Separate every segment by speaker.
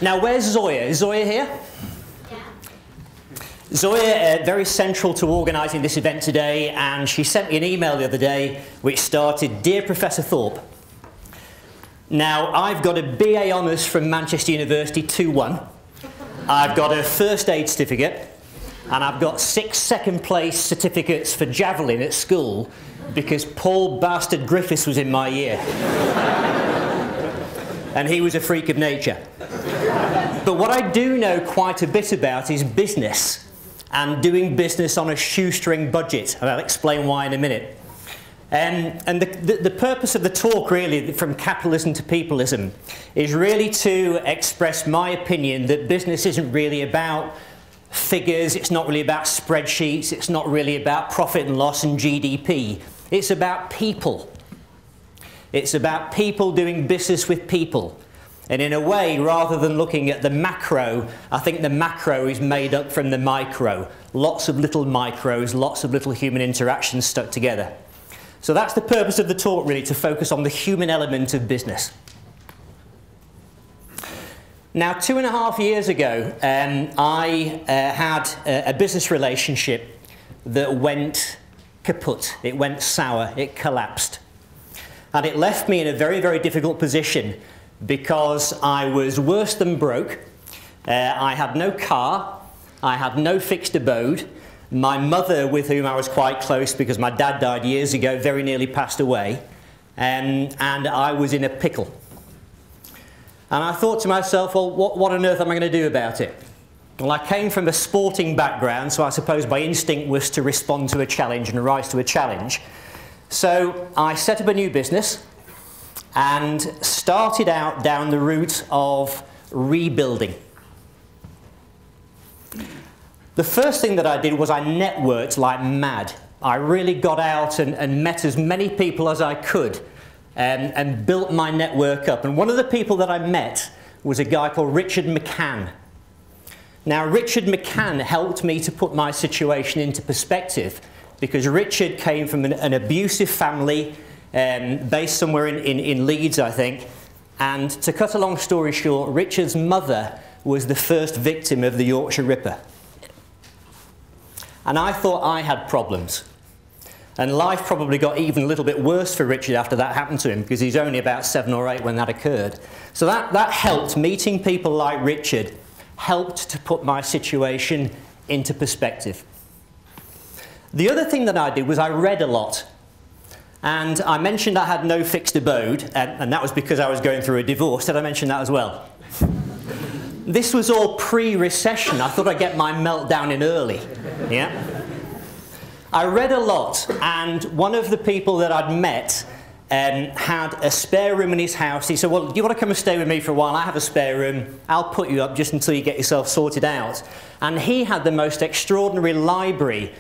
Speaker 1: Now, where's Zoya? Is Zoya here?
Speaker 2: Yeah.
Speaker 1: Zoya, very central to organising this event today, and she sent me an email the other day which started, "Dear Professor Thorp." Now, I've got a BA Honours from Manchester University 2-1. I've got a first aid certificate, and I've got 6 second place certificates for javelin at school because Paul Bastard Griffiths was in my year. And he was a freak of nature. But what I do know quite a bit about is business and doing business on a shoestring budget, and I'll explain why in a minute. And the purpose of the talk, really, from capitalism to people-ism, is really to express my opinion that business isn't really about figures, it's not really about spreadsheets, it's not really about profit and loss and GDP. It's about people. It's about people doing business with people. And in a way, rather than looking at the macro, I think the macro is made up from the micro. Lots of little micros, lots of little human interactions stuck together. So that's the purpose of the talk, really, to focus on the human element of business. Now, 2.5 years ago, I had a business relationship that went kaput. It went sour. It collapsed. And it left me in a very, very difficult position because I was worse than broke. I had no car. I had no fixed abode. My mother, with whom I was quite close because my dad died years ago, very nearly passed away. And I was in a pickle. And I thought to myself, well, what on earth am I going to do about it? Well, I came from a sporting background, so I suppose my instinct was to respond to a challenge and rise to a challenge. So I set up a new business and started out down the route of rebuilding. The first thing that I did was I networked like mad. I really got out and met as many people as I could and built my network up. And one of the people that I met was a guy called Richard McCann. Now, Richard McCann helped me to put my situation into perspective because Richard came from an abusive family based somewhere in Leeds, I think. And to cut a long story short, Richard's mother was the first victim of the Yorkshire Ripper. And I thought I had problems. And life probably got even a little bit worse for Richard after that happened to him because he's only about 7 or 8 when that occurred. So that helped. Meeting people like Richard helped to put my situation into perspective. The other thing that I did was I read a lot. And I mentioned I had no fixed abode, and that was because I was going through a divorce. Did I mention that as well? This was all pre-recession. I thought I'd get my meltdown in early. Yeah? I read a lot, and one of the people that I'd met had a spare room in his house. He said, well, do you want to come and stay with me for a while? I have a spare room. I'll put you up just until you get yourself sorted out. And he had the most extraordinary library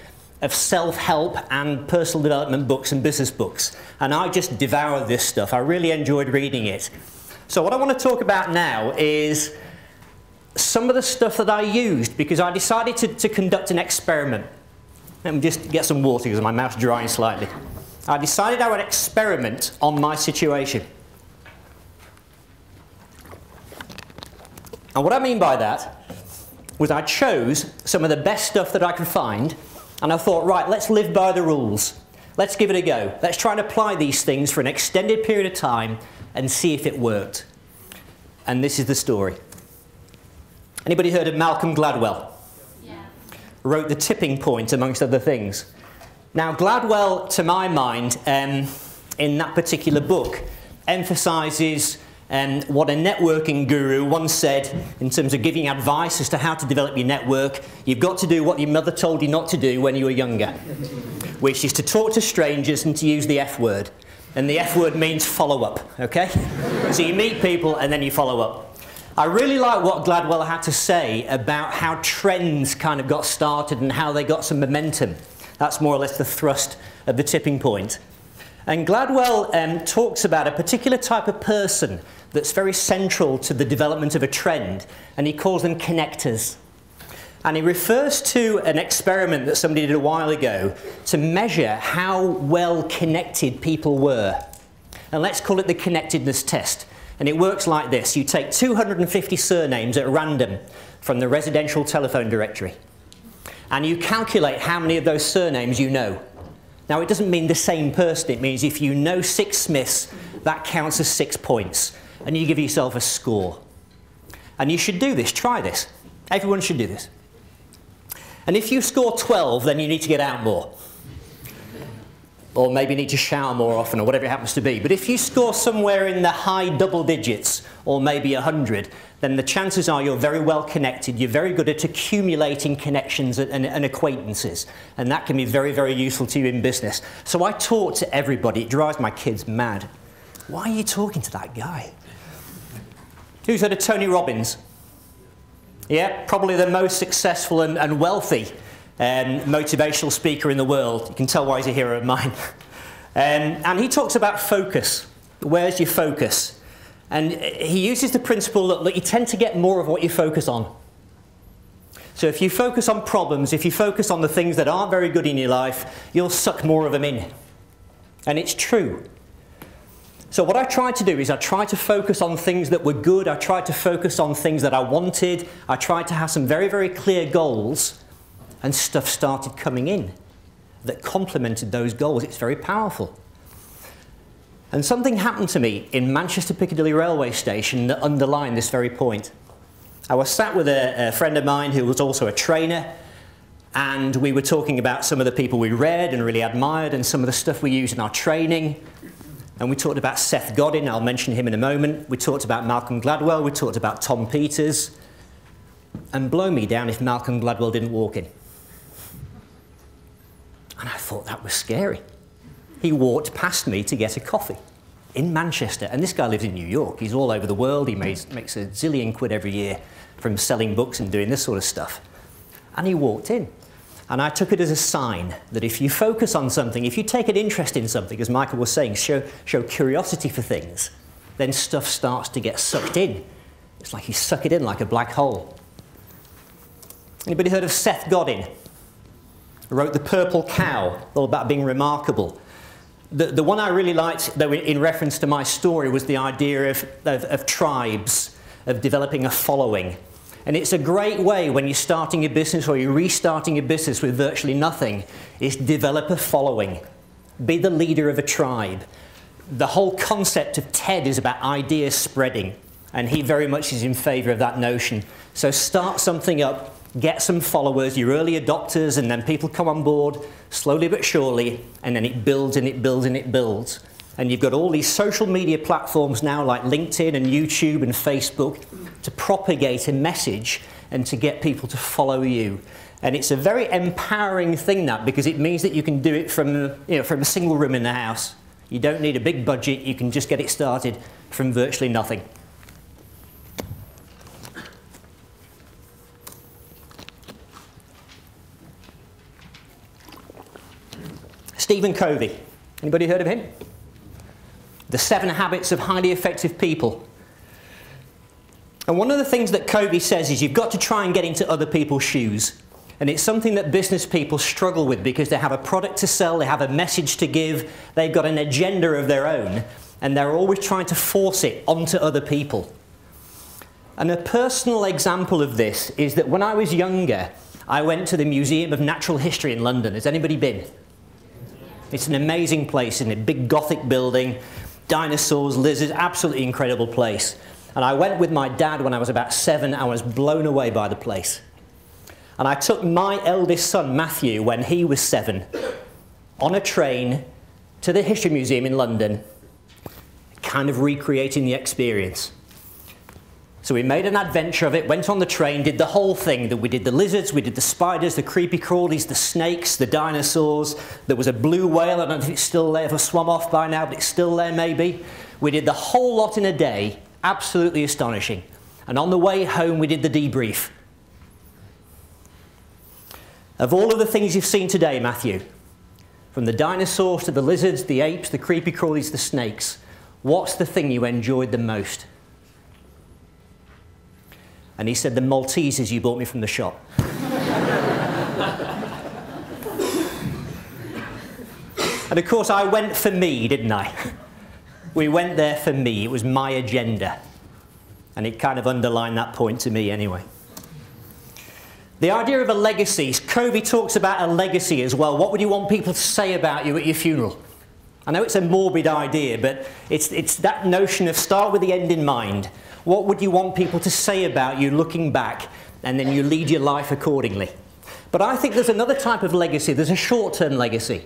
Speaker 1: of self-help and personal development books and business books. And I just devoured this stuff. I really enjoyed reading it. So what I want to talk about now is some of the stuff that I used because I decided to conduct an experiment. Let me just get some water because my mouth's drying slightly. I decided I would experiment on my situation. And what I mean by that was I chose some of the best stuff that I could find, and I thought, right, let's live by the rules. Let's give it a go. Let's try and apply these things for an extended period of time and see if it worked. And this is the story. Anybody heard of Malcolm Gladwell?
Speaker 2: Yeah.
Speaker 1: Wrote The Tipping Point, amongst other things. Now, Gladwell, to my mind, in that particular book, emphasises what a networking guru once said in terms of giving advice as to how to develop your network. You've got to do what your mother told you not to do when you were younger, which is to talk to strangers and to use the F word. And the F word means follow up, okay? So you meet people and then you follow up. I really like what Gladwell had to say about how trends kind of got started and how they got some momentum. That's more or less the thrust of The Tipping Point. And Gladwell talks about a particular type of person that's very central to the development of a trend, and he calls them connectors. And he refers to an experiment that somebody did a while ago to measure how well connected people were. And let's call it the connectedness test. And it works like this. You take 250 surnames at random from the residential telephone directory. And you calculate how many of those surnames you know. Now, it doesn't mean the same person. It means if you know 6 Smiths, that counts as 6 points. And you give yourself a score. And you should do this. Try this. Everyone should do this. And if you score 12, then you need to get out more. Or maybe need to shower more often, or whatever it happens to be. But if you score somewhere in the high double digits, or maybe 100, then the chances are you're very well connected. You're very good at accumulating connections and acquaintances. And that can be very, very useful to you in business. So I talk to everybody. It drives my kids mad. Why are you talking to that guy? Who's heard of Tony Robbins? Yeah, probably the most successful and wealthy motivational speaker in the world. You can tell why he's a hero of mine. And he talks about focus. Where's your focus? And he uses the principle that you tend to get more of what you focus on. So if you focus on problems, if you focus on the things that aren't very good in your life, you'll suck more of them in. And it's true. So what I tried to do is I tried to focus on things that were good. I tried to focus on things that I wanted. I tried to have some very, very clear goals. And stuff started coming in that complemented those goals. It's very powerful. And something happened to me in Manchester Piccadilly railway station that underlined this very point. I was sat with a friend of mine who was also a trainer, and we were talking about some of the people we read and really admired and some of the stuff we use in our training. And we talked about Seth Godin. I'll mention him in a moment. We talked about Malcolm Gladwell. We talked about Tom Peters. And blow me down if Malcolm Gladwell didn't walk in. And I thought that was scary. He walked past me to get a coffee in Manchester. And this guy lives in New York. He's all over the world. He makes a zillion quid every year from selling books and doing this sort of stuff. And he walked in. And I took it as a sign that if you focus on something, if you take an interest in something, as Michael was saying, show curiosity for things, then stuff starts to get sucked in. It's like you suck it in like a black hole. Anybody heard of Seth Godin? He wrote The Purple Cow, all about being remarkable. The one I really liked, though, in reference to my story, was the idea of tribes, of developing a following. And it's a great way when you're starting a business or you're restarting a business with virtually nothing, is develop a following. Be the leader of a tribe. The whole concept of TED is about ideas spreading, and he very much is in favour of that notion. So start something up. Get some followers, your early adopters, and then people come on board slowly but surely, and then it builds and it builds and it builds. And you've got all these social media platforms now like LinkedIn and YouTube and Facebook to propagate a message and to get people to follow you. And it's a very empowering thing, that, because it means that you can do it from a single room in the house. You don't need a big budget. You can just get it started from virtually nothing. Stephen Covey. Anybody heard of him? The 7 Habits of Highly Effective People. And one of the things that Covey says is you've got to try and get into other people's shoes. And it's something that business people struggle with because they have a product to sell, they have a message to give, they've got an agenda of their own, and they're always trying to force it onto other people. And a personal example of this is that when I was younger, I went to the Museum of Natural History in London. Has anybody been? It's an amazing place, in a big Gothic building, dinosaurs, lizards, absolutely incredible place. And I went with my dad when I was about 7. I was blown away by the place. And I took my eldest son, Matthew, when he was 7, on a train to the History Museum in London, kind of recreating the experience. So we made an adventure of it, went on the train, did the whole thing. We did the lizards, we did the spiders, the creepy crawlies, the snakes, the dinosaurs. There was a blue whale. I don't know if it's still there, if it swum off by now, but it's still there maybe. We did the whole lot in a day. Absolutely astonishing. And on the way home, we did the debrief. Of all of the things you've seen today, Matthew, from the dinosaurs to the lizards, the apes, the creepy crawlies, the snakes, what's the thing you enjoyed the most? And he said, the Maltesers you bought me from the shop. And of course, I went for me, didn't I? We went there for me. It was my agenda. And it kind of underlined that point to me anyway. The idea of a legacy. Covey talks about a legacy as well. What would you want people to say about you at your funeral? I know it's a morbid idea, but it's that notion of start with the end in mind. What would you want people to say about you looking back, and then you lead your life accordingly? But I think there's another type of legacy. There's a short-term legacy.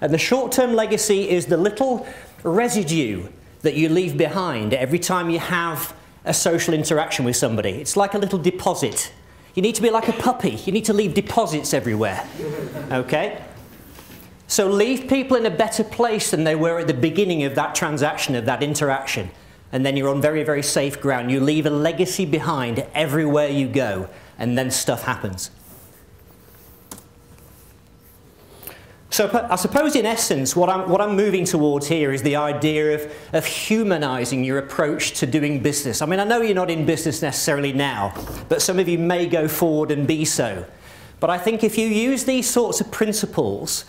Speaker 1: And the short-term legacy is the little residue that you leave behind every time you have a social interaction with somebody. It's like a little deposit. You need to be like a puppy. You need to leave deposits everywhere. Okay? So leave people in a better place than they were at the beginning of that transaction, of that interaction. And then you're on very, very safe ground. You leave a legacy behind everywhere you go, and then stuff happens. So I suppose in essence what I'm moving towards here is the idea of humanizing your approach to doing business. I mean, I know you're not in business necessarily now, but some of you may go forward and be so. But I think if you use these sorts of principles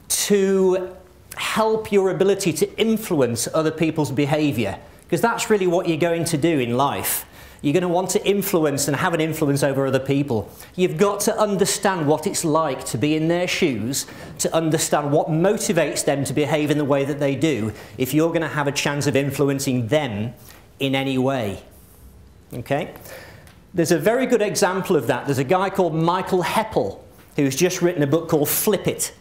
Speaker 1: to help your ability to influence other people's behavior, because that's really what you're going to do in life. You're going to want to influence and have an influence over other people. You've got to understand what it's like to be in their shoes, to understand what motivates them to behave in the way that they do, if you're going to have a chance of influencing them in any way. Okay? There's a very good example of that. There's a guy called Michael Heppel who's just written a book called Flip It.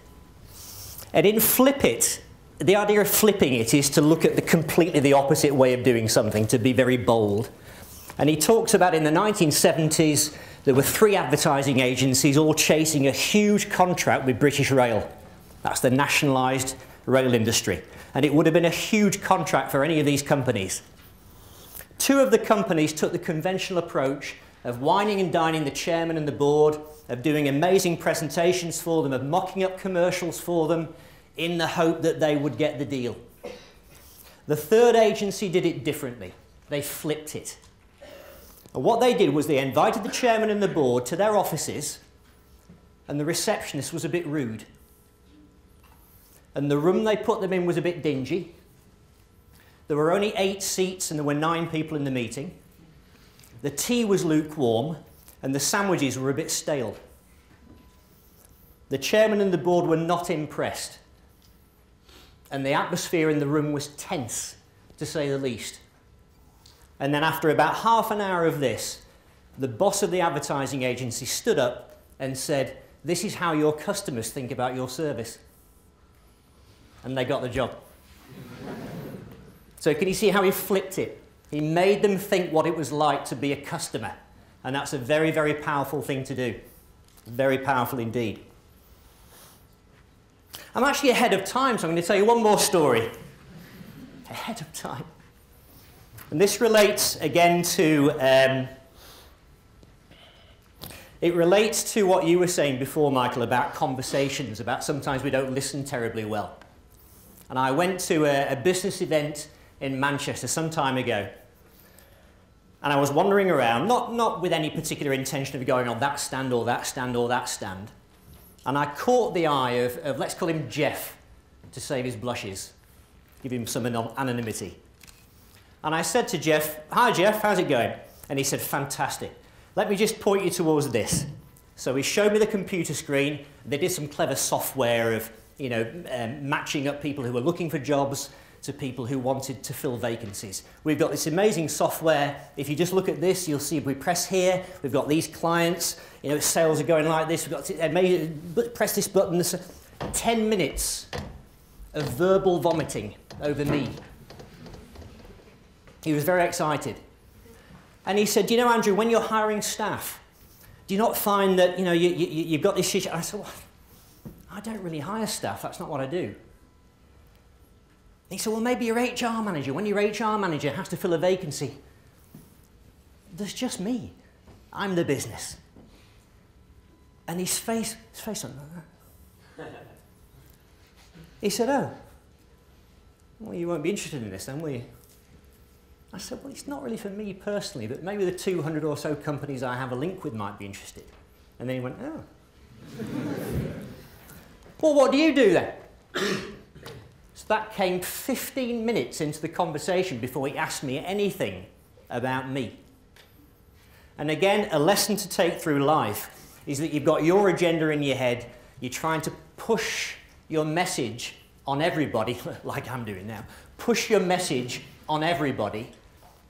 Speaker 1: And in Flip It, the idea of flipping it is to look at completely the opposite way of doing something, to be very bold. And he talks about in the 1970s, there were 3 advertising agencies all chasing a huge contract with British Rail. That's the nationalised rail industry. And it would have been a huge contract for any of these companies. 2 of the companies took the conventional approach of wining and dining the chairman and the board, of doing amazing presentations for them, of mocking up commercials for them, in the hope that they would get the deal. The 3rd agency did it differently. They flipped it. And what they did was they invited the chairman and the board to their offices, and the receptionist was a bit rude. And the room they put them in was a bit dingy. There were only 8 seats and there were 9 people in the meeting. The tea was lukewarm and the sandwiches were a bit stale. The chairman and the board were not impressed. And the atmosphere in the room was tense, to say the least. And then after about half an hour of this, the boss of the advertising agency stood up and said, "This is how your customers think about your service." And they got the job. So can you see how he flipped it? He made them think what it was like to be a customer. And that's a very, very powerful thing to do. Very powerful indeed. I'm actually ahead of time, so I'm going to tell you one more story. Ahead of time. And this relates again to, it relates to what you were saying before, Michael, about conversations, about sometimes we don't listen terribly well. And I went to a business event in Manchester some time ago. And I was wandering around, not with any particular intention of going on that stand or that stand or that stand. And I caught the eye of let's call him Jeff, to save his blushes, give him some anonymity. And I said to Jeff, "Hi Jeff, how's it going?" And he said, "Fantastic. Let me just point you towards this." So he showed me the computer screen. They did some clever software of, matching up people who were looking for jobs to people who wanted to fill vacancies. We've got this amazing software. If you just look at this, you'll see if we press here, we've got these clients, sales are going like this, we've got to press this button. 10 minutes of verbal vomiting over me. He was very excited. And he said, Andrew, when you're hiring staff, do you not find that, you've got this issue? I said, well, I don't really hire staff. That's not what I do. He said, well, maybe your HR manager. When your HR manager has to fill a vacancy, there's just me. I'm the business. And his face went like that. He said, oh, well, you won't be interested in this then, will you? I said, well, it's not really for me personally, but maybe the 200 or so companies I have a link with might be interested. And then he went, oh. Well, what do you do then? that came 15 minutes into the conversation before he asked me anything about me. And again, a lesson to take through life is that you've got your agenda in your head, you're trying to push your message on everybody, like I'm doing now, push your message on everybody,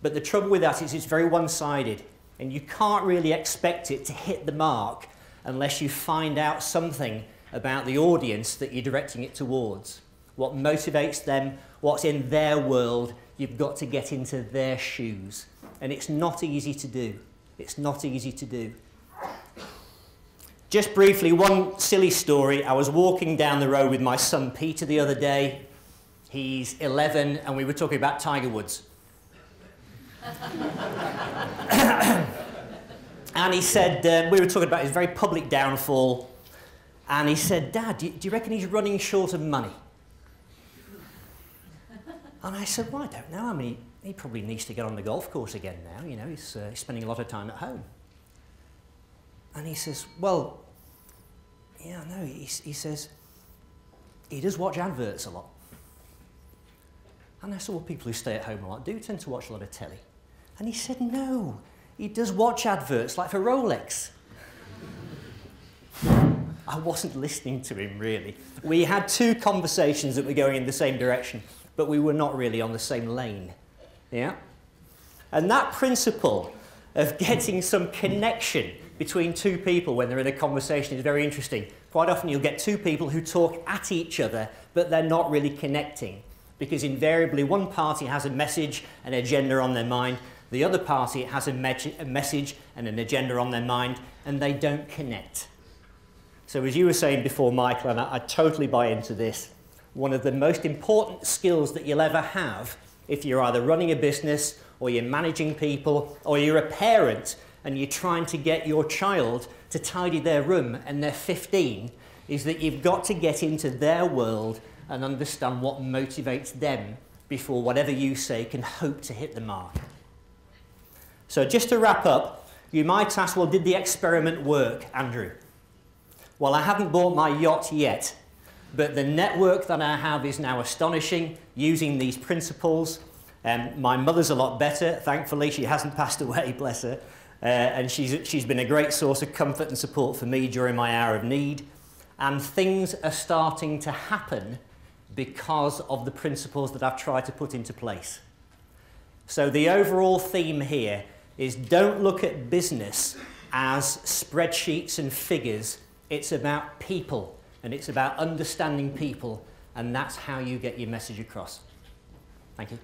Speaker 1: but the trouble with that is it's very one-sided, and you can't really expect it to hit the mark unless you find out something about the audience that you're directing it towards. What motivates them, what's in their world, you've got to get into their shoes. And it's not easy to do. It's not easy to do. Just briefly, one silly story. I was walking down the road with my son Peter the other day. He's 11 and we were talking about Tiger Woods. And he said, we were talking about his very public downfall, and he said, Dad, do you reckon he's running short of money? And I said, well, I don't know. I mean, he probably needs to get on the golf course again now. You know, he's spending a lot of time at home. And he says, well, yeah, no. He says, he does watch adverts a lot. And I said, well, people who stay at home a lot do tend to watch a lot of telly. And he said, no, he does watch adverts, like for Rolex. I wasn't listening to him, really. We had two conversations that were going in the same direction, but we were not really on the same lane. Yeah? And that principle of getting some connection between two people when they're in a conversation is very interesting. Quite often you'll get two people who talk at each other, but they're not really connecting, because invariably one party has a message, an agenda on their mind, the other party has a message and an agenda on their mind, and they don't connect. So as you were saying before, Michael, and I totally buy into this, one of the most important skills that you'll ever have if you're either running a business or you're managing people or you're a parent and you're trying to get your child to tidy their room and they're 15, is that you've got to get into their world and understand what motivates them before whatever you say can hope to hit the mark. So just to wrap up, you might ask, well, did the experiment work, Andrew? Well, I haven't bought my yacht yet, but the network that I have is now astonishing using these principles. My mother's a lot better, thankfully. She hasn't passed away, bless her. And she's been a great source of comfort and support for me during my hour of need. And things are starting to happen because of the principles that I've tried to put into place. So the overall theme here is don't look at business as spreadsheets and figures. It's about people, and it's about understanding people, and that's how you get your message across. Thank you.